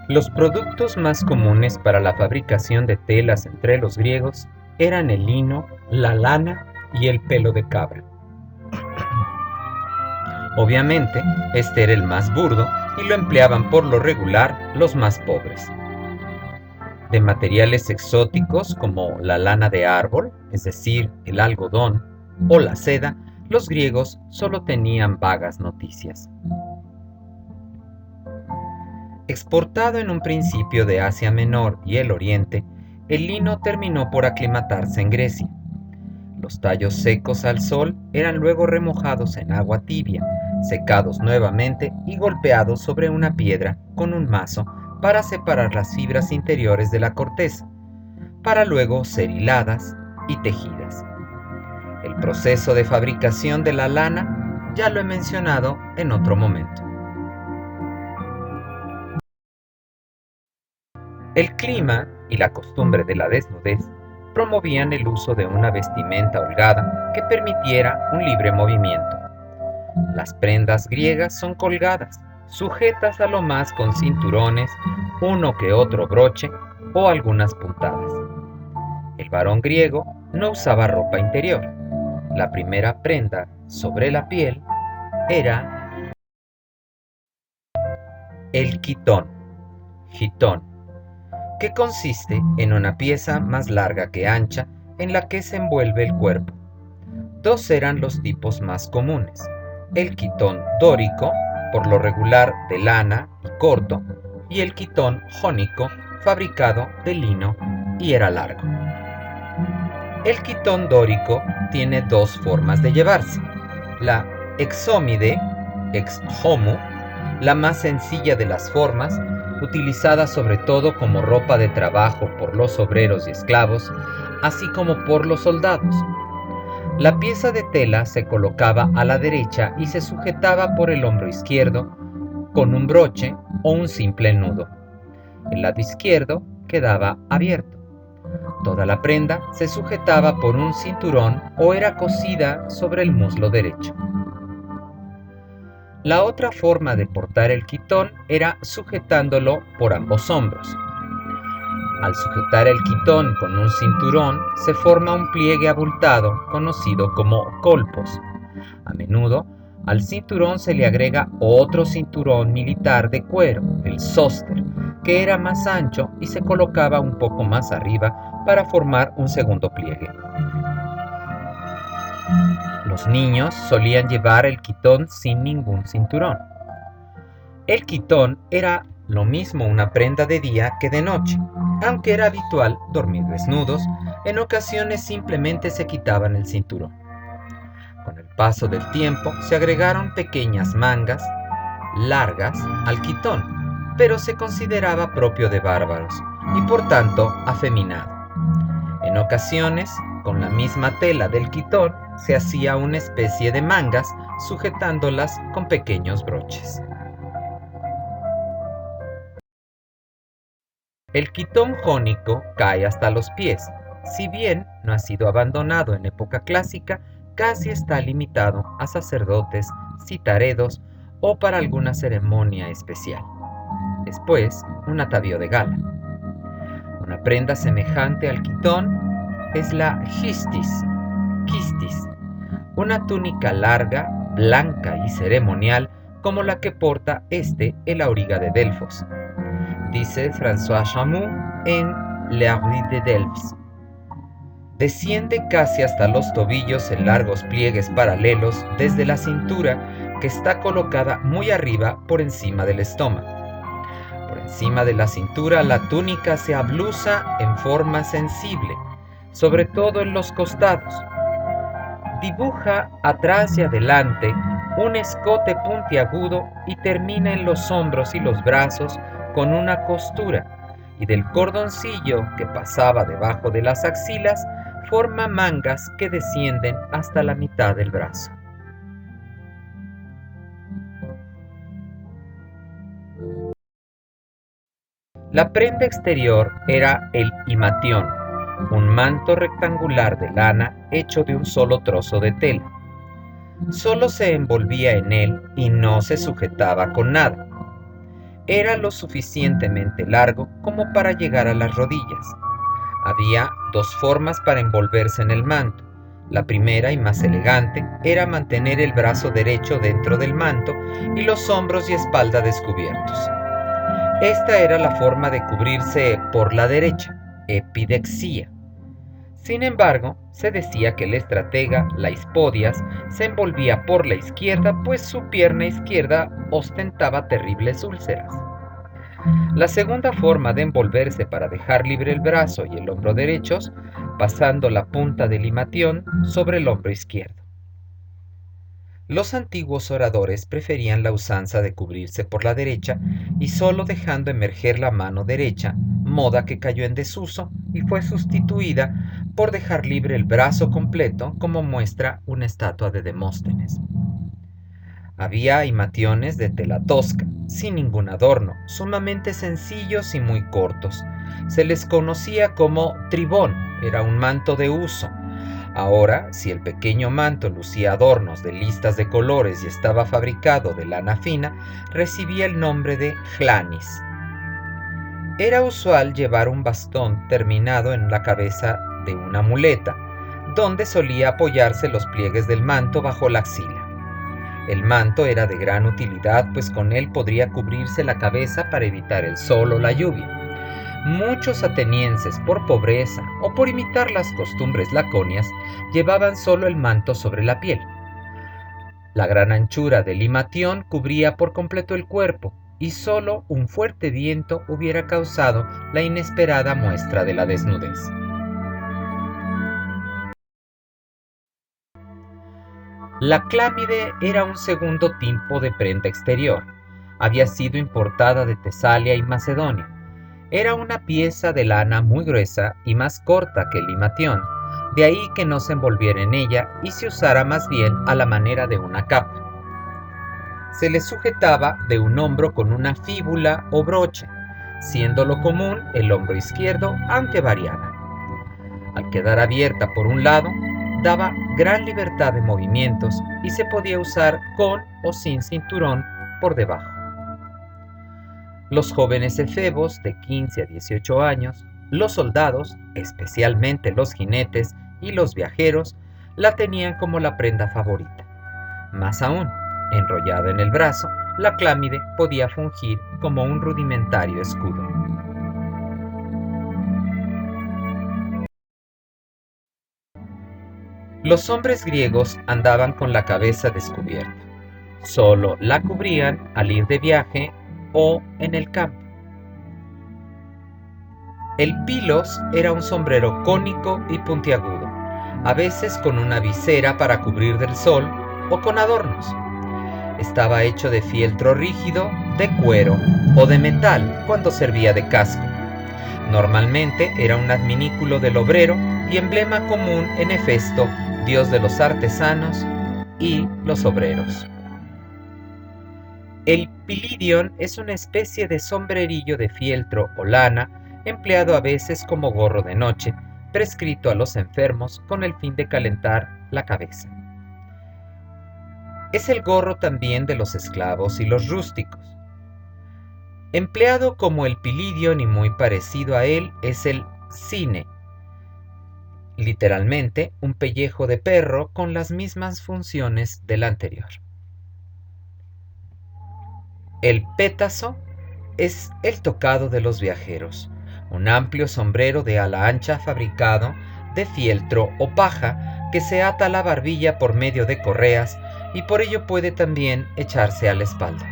Los productos más comunes para la fabricación de telas entre los griegos eran el lino, la lana y el pelo de cabra. Obviamente, este era el más burdo y lo empleaban por lo regular los más pobres. De materiales exóticos como la lana de árbol, es decir, el algodón, o la seda, los griegos solo tenían vagas noticias. Exportado en un principio de Asia Menor y el Oriente, el lino terminó por aclimatarse en Grecia. Los tallos secos al sol eran luego remojados en agua tibia, secados nuevamente y golpeados sobre una piedra con un mazo para separar las fibras interiores de la corteza, para luego ser hiladas y tejidas. El proceso de fabricación de la lana ya lo he mencionado en otro momento. El clima y la costumbre de la desnudez promovían el uso de una vestimenta holgada que permitiera un libre movimiento. Las prendas griegas son colgadas, sujetas a lo más con cinturones, uno que otro broche o algunas puntadas. El varón griego no usaba ropa interior. La primera prenda sobre la piel era el quitón, que consiste en una pieza más larga que ancha en la que se envuelve el cuerpo. Dos eran los tipos más comunes: el quitón dórico, por lo regular de lana y corto, y el quitón jónico, fabricado de lino y era largo. El quitón dórico tiene dos formas de llevarse: la exómide, ex homo, la más sencilla de las formas, utilizada sobre todo como ropa de trabajo por los obreros y esclavos, así como por los soldados. La pieza de tela se colocaba a la derecha y se sujetaba por el hombro izquierdo con un broche o un simple nudo. El lado izquierdo quedaba abierto. Toda la prenda se sujetaba por un cinturón o era cosida sobre el muslo derecho. La otra forma de portar el quitón era sujetándolo por ambos hombros. Al sujetar el quitón con un cinturón se forma un pliegue abultado conocido como colpos. A menudo al cinturón se le agrega otro cinturón militar de cuero, el sóster, que era más ancho y se colocaba un poco más arriba para formar un segundo pliegue. Los niños solían llevar el quitón sin ningún cinturón. El quitón era lo mismo una prenda de día que de noche. Aunque era habitual dormir desnudos, en ocasiones simplemente se quitaban el cinturón. Con el paso del tiempo se agregaron pequeñas mangas largas al quitón, pero se consideraba propio de bárbaros y por tanto afeminado. En ocasiones, con la misma tela del quitón, se hacía una especie de mangas sujetándolas con pequeños broches. El quitón jónico cae hasta los pies. Si bien no ha sido abandonado en época clásica, casi está limitado a sacerdotes, citaredos o para alguna ceremonia especial. Después, un atavío de gala. Una prenda semejante al quitón es la quistis, una túnica larga, blanca y ceremonial como la que porta el auriga de Delfos, dice François Chamoux en L'Arbre de Delphes. Desciende casi hasta los tobillos en largos pliegues paralelos desde la cintura, que está colocada muy arriba por encima del estómago. Por encima de la cintura la túnica se ablusa en forma sensible, sobre todo en los costados. Dibuja atrás y adelante un escote puntiagudo y termina en los hombros y los brazos con una costura, y del cordoncillo que pasaba debajo de las axilas forma mangas que descienden hasta la mitad del brazo. La prenda exterior era el himatión, un manto rectangular de lana hecho de un solo trozo de tela. Solo se envolvía en él y no se sujetaba con nada. Era lo suficientemente largo como para llegar a las rodillas. Había dos formas para envolverse en el manto. La primera y más elegante era mantener el brazo derecho dentro del manto y los hombros y espalda descubiertos. Esta era la forma de cubrirse por la derecha, epidexía. Sin embargo, se decía que el estratega, Laispodias, se envolvía por la izquierda, pues su pierna izquierda ostentaba terribles úlceras. La segunda forma de envolverse para dejar libre el brazo y el hombro derechos, pasando la punta del himatión sobre el hombro izquierdo. Los antiguos oradores preferían la usanza de cubrirse por la derecha y solo dejando emerger la mano derecha, moda que cayó en desuso y fue sustituida por dejar libre el brazo completo, como muestra una estatua de Demóstenes. Había himationes de tela tosca, sin ningún adorno, sumamente sencillos y muy cortos. Se les conocía como tribón, era un manto de uso. Ahora, si el pequeño manto lucía adornos de listas de colores y estaba fabricado de lana fina, recibía el nombre de chlanis. Era usual llevar un bastón terminado en la cabeza de una muleta, donde solía apoyarse los pliegues del manto bajo la axila. El manto era de gran utilidad, pues con él podría cubrirse la cabeza para evitar el sol o la lluvia. Muchos atenienses, por pobreza o por imitar las costumbres laconias, llevaban solo el manto sobre la piel. La gran anchura del himatión cubría por completo el cuerpo, y solo un fuerte viento hubiera causado la inesperada muestra de la desnudez. La clámide era un segundo tipo de prenda exterior. Había sido importada de Tesalia y Macedonia. Era una pieza de lana muy gruesa y más corta que el himatión, de ahí que no se envolviera en ella y se usara más bien a la manera de una capa. Se le sujetaba de un hombro con una fíbula o broche, siendo lo común el hombro izquierdo, aunque variaba. Al quedar abierta por un lado, daba gran libertad de movimientos y se podía usar con o sin cinturón por debajo. Los jóvenes efebos de 15 a 18 años, los soldados, especialmente los jinetes y los viajeros, la tenían como la prenda favorita. Más aún, enrollada en el brazo, la clámide podía fungir como un rudimentario escudo. Los hombres griegos andaban con la cabeza descubierta. Solo la cubrían al ir de viaje o en el campo. El pilos era un sombrero cónico y puntiagudo, a veces con una visera para cubrir del sol o con adornos. Estaba hecho de fieltro rígido, de cuero o de metal cuando servía de casco. Normalmente era un adminículo del obrero y emblema común en Hefesto, dios de los artesanos y los obreros. El pilidion es una especie de sombrerillo de fieltro o lana, empleado a veces como gorro de noche, prescrito a los enfermos con el fin de calentar la cabeza. Es el gorro también de los esclavos y los rústicos. Empleado como el pilidion y muy parecido a él es el cine, literalmente un pellejo de perro con las mismas funciones del anterior. El pétaso es el tocado de los viajeros, un amplio sombrero de ala ancha fabricado de fieltro o paja que se ata a la barbilla por medio de correas y por ello puede también echarse a la espalda.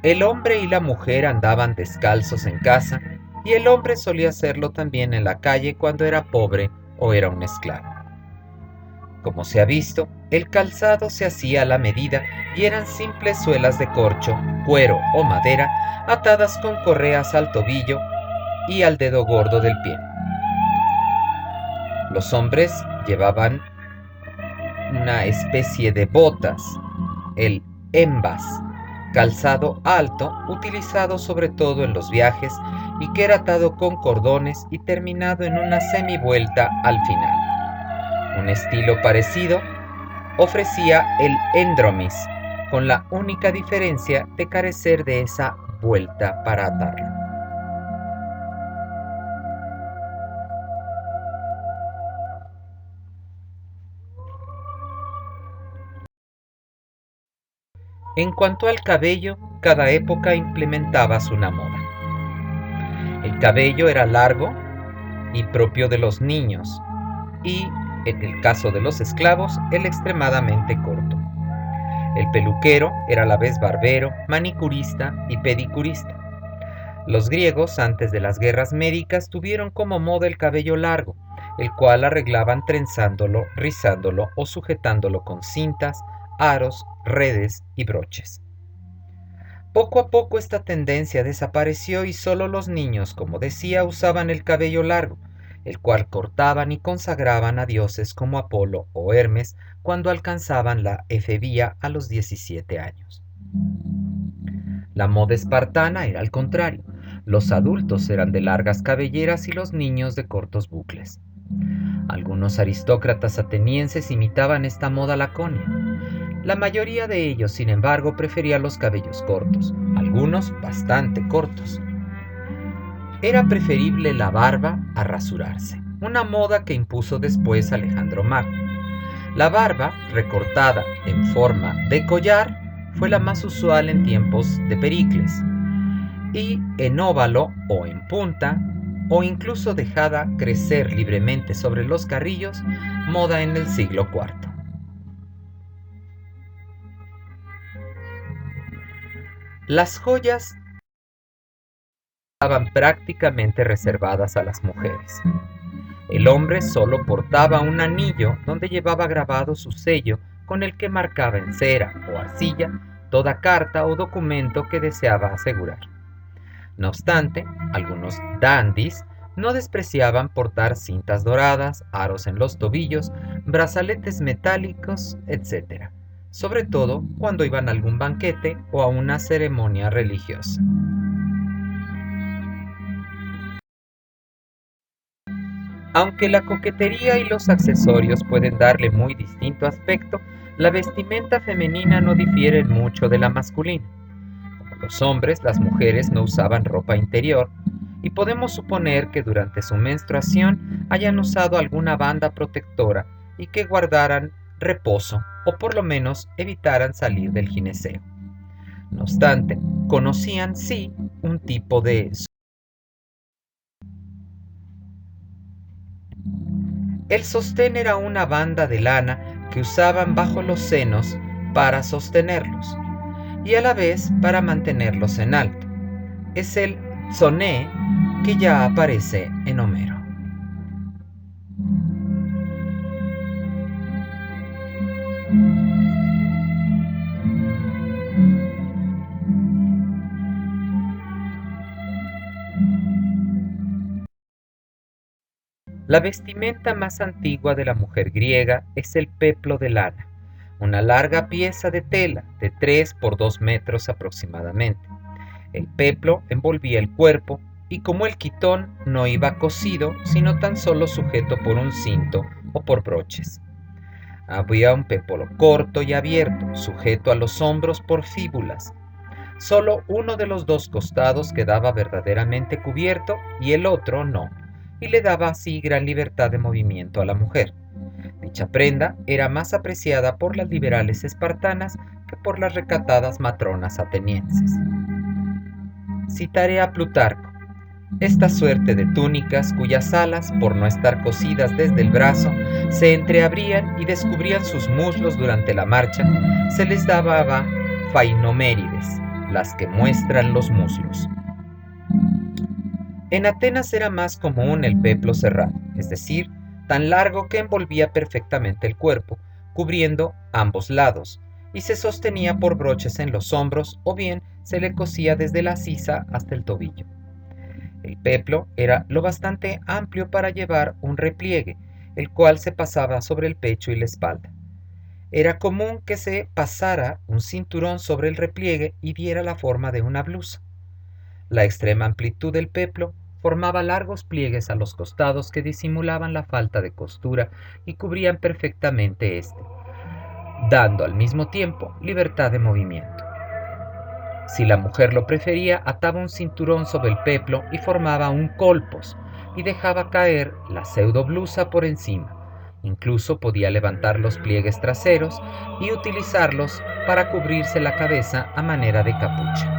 El hombre y la mujer andaban descalzos en casa y el hombre solía hacerlo también en la calle cuando era pobre o era un esclavo. Como se ha visto, el calzado se hacía a la medida y eran simples suelas de corcho, cuero o madera atadas con correas al tobillo y al dedo gordo del pie. Los hombres llevaban una especie de botas, el embas, calzado alto utilizado sobre todo en los viajes y que era atado con cordones y terminado en una semivuelta al final. Un estilo parecido ofrecía el endromis, con la única diferencia de carecer de esa vuelta para atarlo. En cuanto al cabello, cada época implementaba su moda. El cabello era largo y propio de los niños, y, en el caso de los esclavos, el extremadamente corto. El peluquero era a la vez barbero, manicurista y pedicurista. Los griegos, antes de las guerras médicas, tuvieron como moda el cabello largo, el cual arreglaban trenzándolo, rizándolo o sujetándolo con cintas, aros, redes y broches. Poco a poco esta tendencia desapareció y solo los niños, como decía, usaban el cabello largo, el cual cortaban y consagraban a dioses como Apolo o Hermes cuando alcanzaban la efebía a los 17 años. La moda espartana era al contrario. Los adultos eran de largas cabelleras y los niños de cortos bucles. Algunos aristócratas atenienses imitaban esta moda laconia. La mayoría de ellos, sin embargo, prefería los cabellos cortos, algunos bastante cortos. Era preferible la barba a rasurarse, una moda que impuso después Alejandro Magno. La barba, recortada en forma de collar, fue la más usual en tiempos de Pericles, y en óvalo o en punta, o incluso dejada crecer libremente sobre los carrillos, moda en el siglo IV. Las joyas estaban prácticamente reservadas a las mujeres. El hombre solo portaba un anillo donde llevaba grabado su sello con el que marcaba en cera o arcilla toda carta o documento que deseaba asegurar. No obstante, algunos dandis no despreciaban portar cintas doradas, aros en los tobillos, brazaletes metálicos, etc., sobre todo cuando iban a algún banquete o a una ceremonia religiosa. Aunque la coquetería y los accesorios pueden darle muy distinto aspecto, la vestimenta femenina no difiere mucho de la masculina. Como los hombres, las mujeres no usaban ropa interior, y podemos suponer que durante su menstruación hayan usado alguna banda protectora y que guardaran reposo, o por lo menos evitaran salir del gineceo. No obstante, conocían sí un tipo de... El sostén era una banda de lana que usaban bajo los senos para sostenerlos y a la vez para mantenerlos en alto. Es el tsoné que ya aparece en Homero. La vestimenta más antigua de la mujer griega es el peplo de lana, una larga pieza de tela de 3 por 2 metros aproximadamente. El peplo envolvía el cuerpo y como el quitón no iba cosido, sino tan solo sujeto por un cinto o por broches. Había un peplo corto y abierto, sujeto a los hombros por fíbulas. Solo uno de los dos costados quedaba verdaderamente cubierto y el otro no, y le daba así gran libertad de movimiento a la mujer. Dicha prenda era más apreciada por las liberales espartanas que por las recatadas matronas atenienses. citaré a Plutarco. Esta suerte de túnicas, cuyas alas, por no estar cosidas desde el brazo, se entreabrían y descubrían sus muslos durante la marcha, se les daba fainomérides, las que muestran los muslos. En Atenas era más común el peplo cerrado, es decir, tan largo que envolvía perfectamente el cuerpo, cubriendo ambos lados, y se sostenía por broches en los hombros o bien se le cosía desde la sisa hasta el tobillo. El peplo era lo bastante amplio para llevar un repliegue, el cual se pasaba sobre el pecho y la espalda. Era común que se pasara un cinturón sobre el repliegue y diera la forma de una blusa. La extrema amplitud del peplo formaba largos pliegues a los costados que disimulaban la falta de costura y cubrían perfectamente este, dando al mismo tiempo libertad de movimiento. Si la mujer lo prefería, ataba un cinturón sobre el peplo y formaba un colpos, y dejaba caer la pseudoblusa por encima. Incluso podía levantar los pliegues traseros y utilizarlos para cubrirse la cabeza a manera de capucha.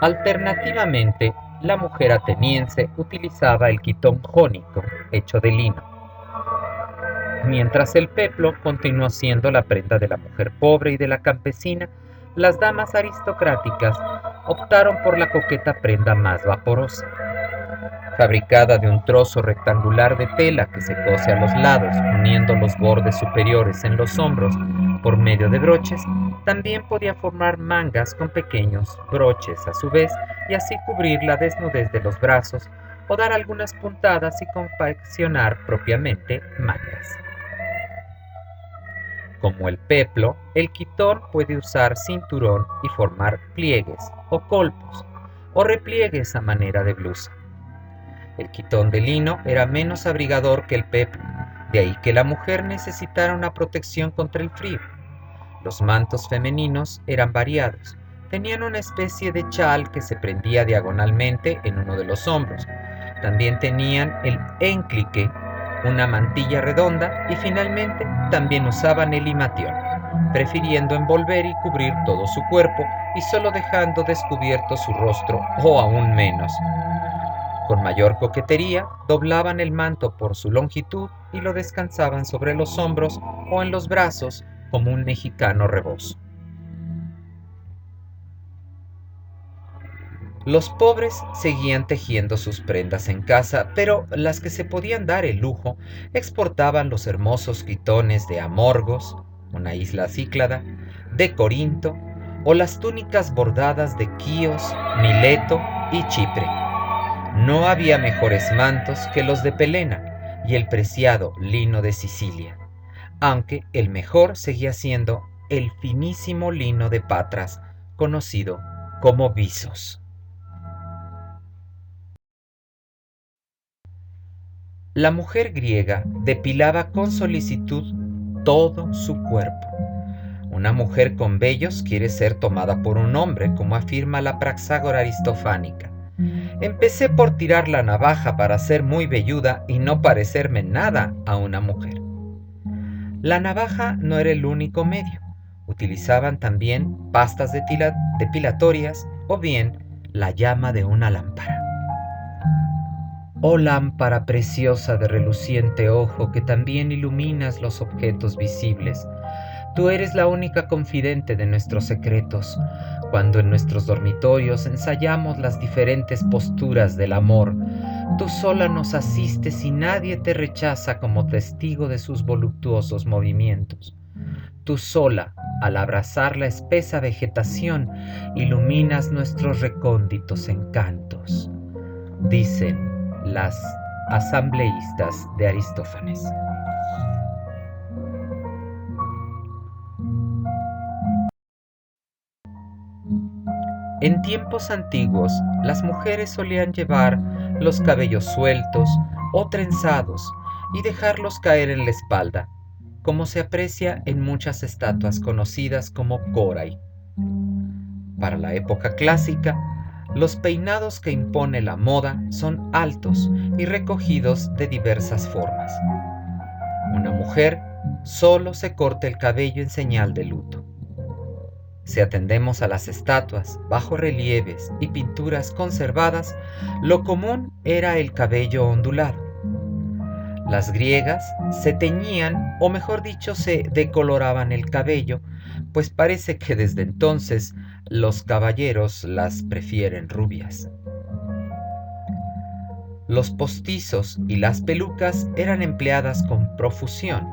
Alternativamente, la mujer ateniense utilizaba el quitón jónico, hecho de lino, mientras el peplo continuó siendo la prenda de la mujer pobre y de la campesina. Las damas aristocráticas optaron por la coqueta prenda más vaporosa. Fabricada de un trozo rectangular de tela que se cose a los lados, uniendo los bordes superiores en los hombros por medio de broches, también podía formar mangas con pequeños broches a su vez y así cubrir la desnudez de los brazos o dar algunas puntadas y confeccionar propiamente mangas. Como el peplo, el quitón puede usar cinturón y formar pliegues o colpos o repliegues a manera de blusa. El quitón de lino era menos abrigador que el peplo, de ahí que la mujer necesitara una protección contra el frío. Los mantos femeninos eran variados. Tenían una especie de chal que se prendía diagonalmente en uno de los hombros. También tenían el enclique, una mantilla redonda, y finalmente también usaban el himatión, prefiriendo envolver y cubrir todo su cuerpo y solo dejando descubierto su rostro o aún menos. Con mayor coquetería, doblaban el manto por su longitud y lo descansaban sobre los hombros o en los brazos como un mexicano rebozo. Los pobres seguían tejiendo sus prendas en casa, pero las que se podían dar el lujo exportaban los hermosos quitones de Amorgos, una isla cíclada, de Corinto, o las túnicas bordadas de Quíos, Mileto y Chipre. No había mejores mantos que los de Pelena y el preciado lino de Sicilia, aunque el mejor seguía siendo el finísimo lino de Patras, conocido como visos. La mujer griega depilaba con solicitud todo su cuerpo. Una mujer con vellos quiere ser tomada por un hombre, como afirma la Praxágora aristofánica. Empecé por tirar la navaja para ser muy velluda y no parecerme nada a una mujer. La navaja no era el único medio. Utilizaban también pastas depilatorias o bien la llama de una lámpara. Oh lámpara preciosa de reluciente ojo que también iluminas los objetos visibles, tú eres la única confidente de nuestros secretos. Cuando en nuestros dormitorios ensayamos las diferentes posturas del amor, tú sola nos asistes y nadie te rechaza como testigo de sus voluptuosos movimientos. Tú sola, al abrazar la espesa vegetación, iluminas nuestros recónditos encantos, dicen las asambleístas de Aristófanes. En tiempos antiguos, las mujeres solían llevar los cabellos sueltos o trenzados y dejarlos caer en la espalda, como se aprecia en muchas estatuas conocidas como Korai. Para la época clásica, los peinados que impone la moda son altos y recogidos de diversas formas. Una mujer solo se corta el cabello en señal de luto. Si atendemos a las estatuas, bajorrelieves y pinturas conservadas, lo común era el cabello ondulado. Las griegas se teñían, o mejor dicho, se decoloraban el cabello, pues parece que desde entonces los caballeros las prefieren rubias. Los postizos y las pelucas eran empleadas con profusión.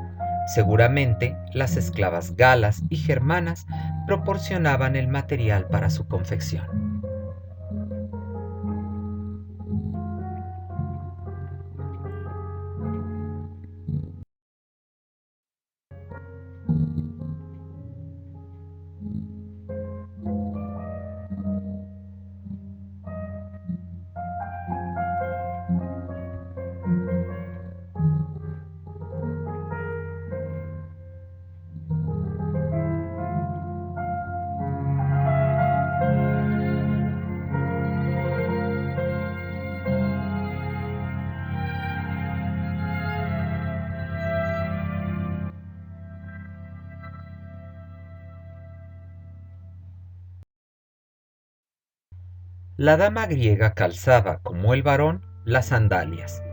Seguramente las esclavas galas y germanas proporcionaban el material para su confección. La dama griega calzaba, como el varón, las sandalias,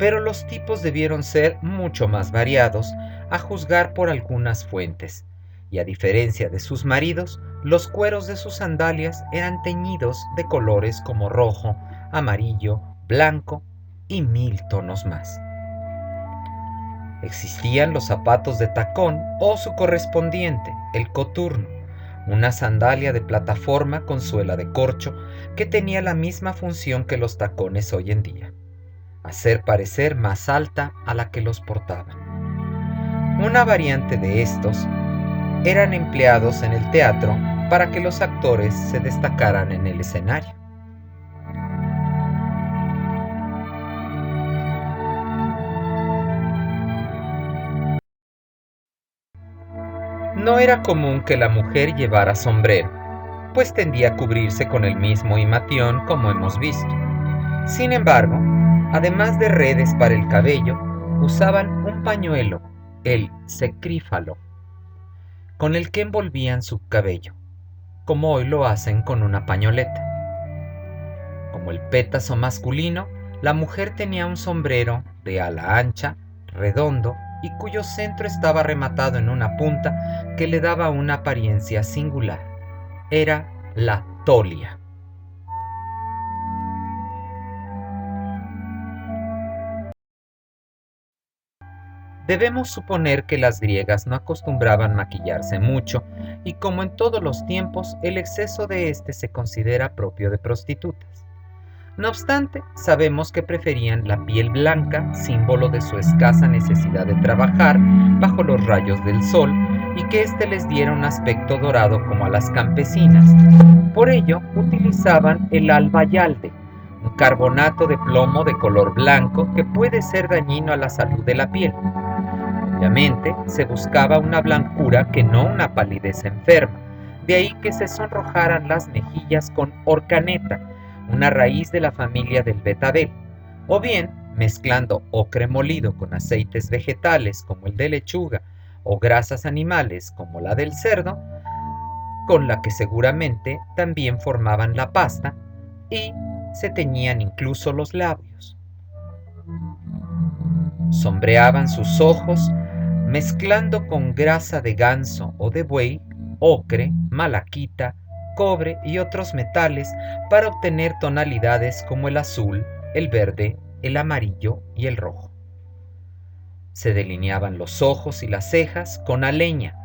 pero los tipos debieron ser mucho más variados a juzgar por algunas fuentes, y a diferencia de sus maridos, los cueros de sus sandalias eran teñidos de colores como rojo, amarillo, blanco y 1000 tonos más. Existían los zapatos de tacón o su correspondiente, el coturno, una sandalia de plataforma con suela de corcho que tenía la misma función que los tacones hoy en día: hacer parecer más alta a la que los portaban. Una variante de estos eran empleados en el teatro para que los actores se destacaran en el escenario. No era común que la mujer llevara sombrero, pues tendía a cubrirse con el mismo himatión, como hemos visto. Sin embargo, además de redes para el cabello, usaban un pañuelo, el secrífalo, con el que envolvían su cabello, como hoy lo hacen con una pañoleta. Como el pétaso masculino, la mujer tenía un sombrero de ala ancha, redondo, y cuyo centro estaba rematado en una punta que le daba una apariencia singular. Era la tolia. Debemos suponer que las griegas no acostumbraban maquillarse mucho, y como en todos los tiempos, el exceso de este se considera propio de prostitutas. No obstante, sabemos que preferían la piel blanca, símbolo de su escasa necesidad de trabajar bajo los rayos del sol, y que éste les diera un aspecto dorado como a las campesinas. Por ello, utilizaban el albayalde, un carbonato de plomo de color blanco que puede ser dañino a la salud de la piel. Obviamente, se buscaba una blancura que no una palidez enferma, de ahí que se sonrojaran las mejillas con orcaneta, una raíz de la familia del betabel, o bien mezclando ocre molido con aceites vegetales como el de lechuga o grasas animales como la del cerdo, con la que seguramente también formaban la pasta, y se teñían incluso los labios. Sombreaban sus ojos mezclando con grasa de ganso o de buey, ocre, malaquita, cobre y otros metales para obtener tonalidades como el azul, el verde, el amarillo y el rojo. Se delineaban los ojos y las cejas con aleña,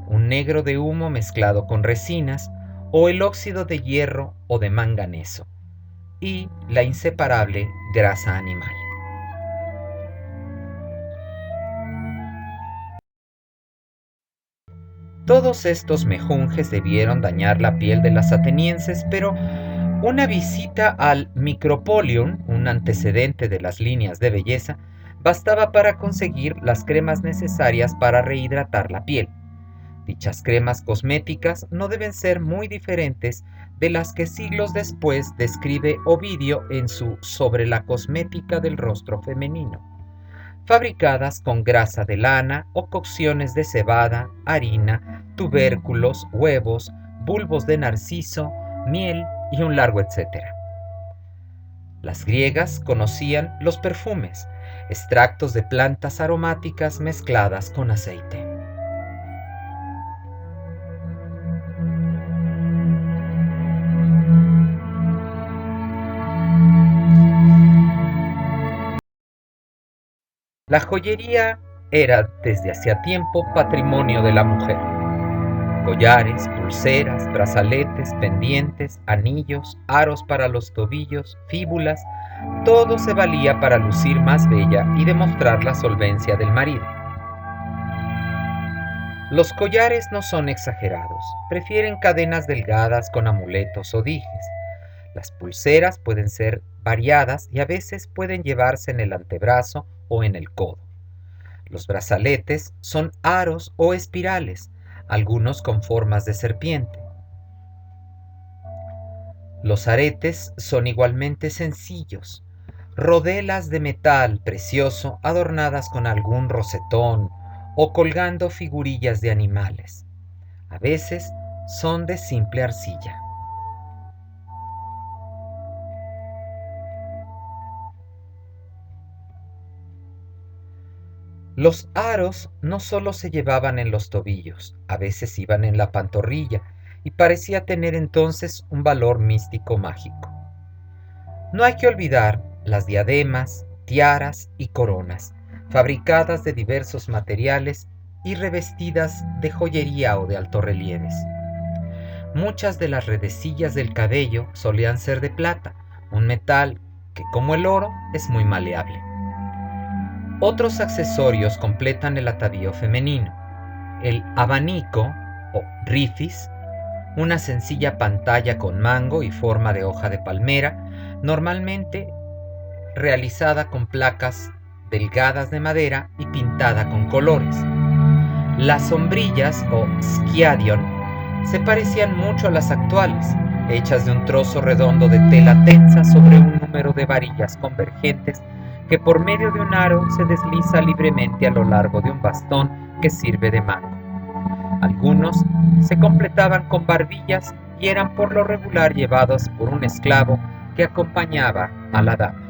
un negro de humo mezclado con resinas, o el óxido de hierro o de manganeso, y la inseparable grasa animal. Todos estos mejunjes debieron dañar la piel de las atenienses, pero una visita al Micropolium, un antecedente de las líneas de belleza, bastaba para conseguir las cremas necesarias para rehidratar la piel. Dichas cremas cosméticas no deben ser muy diferentes de las que siglos después describe Ovidio en su Sobre la cosmética del rostro femenino, fabricadas con grasa de lana o cocciones de cebada, harina, tubérculos, huevos, bulbos de narciso, miel y un largo etcétera. Las griegas conocían los perfumes, extractos de plantas aromáticas mezcladas con aceite. La joyería era desde hacía tiempo patrimonio de la mujer. Collares, pulseras, brazaletes, pendientes, anillos, aros para los tobillos, fíbulas, todo se valía para lucir más bella y demostrar la solvencia del marido. Los collares no son exagerados, prefieren cadenas delgadas con amuletos o dijes. Las pulseras pueden ser variadas y a veces pueden llevarse en el antebrazo o en el codo. Los brazaletes son aros o espirales, algunos con formas de serpiente. Los aretes son igualmente sencillos, rodelas de metal precioso adornadas con algún rosetón o colgando figurillas de animales. A veces son de simple arcilla. Los aros no solo se llevaban en los tobillos, a veces iban en la pantorrilla y parecía tener entonces un valor místico mágico. No hay que olvidar las diademas, tiaras y coronas, fabricadas de diversos materiales y revestidas de joyería o de altorrelieves. Muchas de las redecillas del cabello solían ser de plata, un metal que, como el oro, es muy maleable. Otros accesorios completan el atavío femenino: el abanico o rifis, una sencilla pantalla con mango y forma de hoja de palmera, normalmente realizada con placas delgadas de madera y pintada con colores. Las sombrillas o skiadion se parecían mucho a las actuales, hechas de un trozo redondo de tela tensa sobre un número de varillas convergentes que por medio de un aro se desliza libremente a lo largo de un bastón que sirve de mango. Algunos se completaban con barbillas y eran por lo regular llevados por un esclavo que acompañaba a la dama.